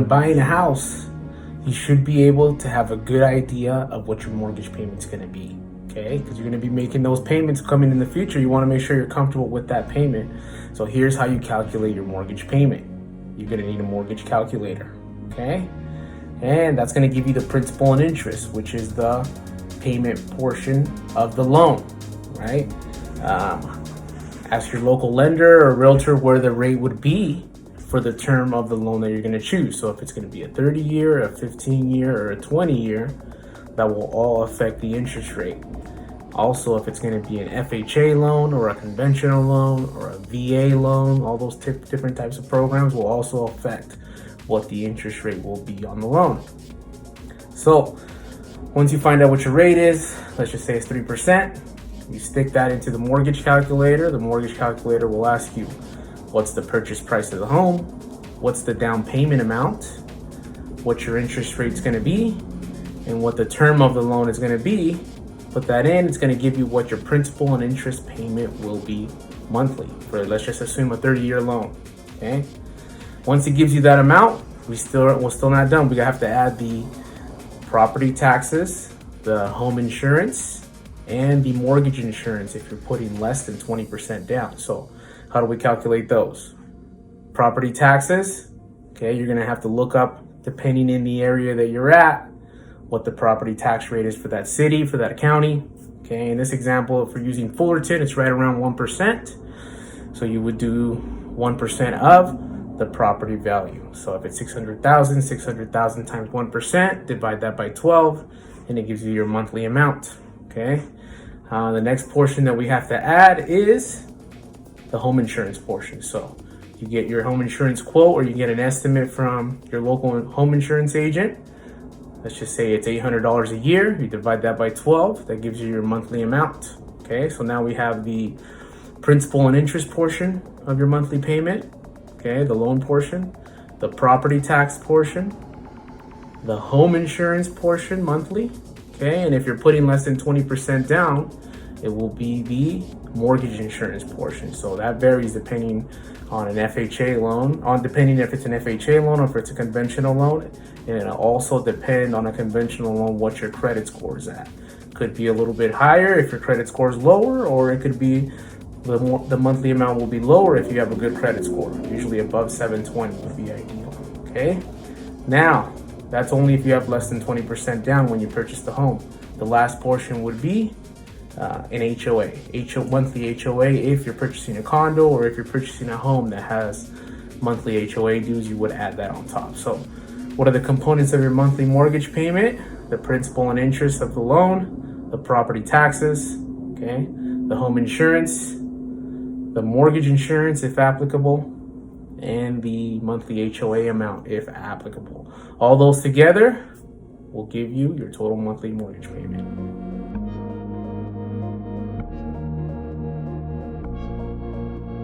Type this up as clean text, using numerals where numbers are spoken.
when buying a house, you should be able to have a good idea of what your mortgage payment's going to be. Okay, because you're going to be making those payments coming in the future. You want to make sure you're comfortable with that payment. So here's how you calculate your mortgage payment. You're going to need a mortgage calculator. Okay, and that's going to give you the principal and interest, which is the payment portion of the loan, right? Ask your local lender or realtor where the rate would be for the term of the loan that you're going to choose. So if it's going to be a 30-year, a 15-year, or a 20-year, that will all affect the interest rate. Also, if it's going to be an FHA loan or a conventional loan or a VA loan, all those different types of programs will also affect what the interest rate will be on the loan. So once you find out what your rate is, let's just say it's 3%, you stick that into the mortgage calculator. The mortgage calculator will ask you, what's the purchase price of the home? What's the down payment amount? What your interest rate is going to be? And what the term of the loan is going to be. Put that in, it's going to give you what your principal and interest payment will be monthly for, let's just assume, a 30-year loan. Okay. Once it gives you that amount, we're still not done. We have to add the property taxes, the home insurance, and the mortgage insurance if you're putting less than 20% down. So how do we calculate those? Property taxes, okay, you're going to have to look up, depending in the area that you're at, what the property tax rate is for that city, for that county. Okay, in this example, if we're using Fullerton, it's right around 1%. So you would do 1% of the property value. So if it's 600,000, 600,000 times 1%, divide that by 12, and it gives you your monthly amount. Okay, the next portion that we have to add is the home insurance portion. So you get your home insurance quote, or you get an estimate from your local home insurance agent. Let's just say it's $800 a year. You divide that by 12. That gives you your monthly amount. Okay, so now we have the principal and interest portion of your monthly payment. Okay, the loan portion, the property tax portion, the home insurance portion monthly. Okay, and if you're putting less than 20% down, it will be the mortgage insurance portion. So that varies depending on an FHA loan, depending if it's an FHA loan or if it's a conventional loan. And it'll also depend on a conventional loan what your credit score is at. Could be a little bit higher if your credit score is lower, or it could be the monthly amount will be lower if you have a good credit score. Usually above 720 would be ideal. Okay, now that's only if you have less than 20% down when you purchase the home. The last portion would be an HOA, monthly HOA. If you're purchasing a condo or if you're purchasing a home that has monthly HOA dues, you would add that on top. So what are the components of your monthly mortgage payment? The principal and interest of the loan, the property taxes, okay, the home insurance, the mortgage insurance if applicable, and the monthly HOA amount if applicable. All those together will give you your total monthly mortgage payment.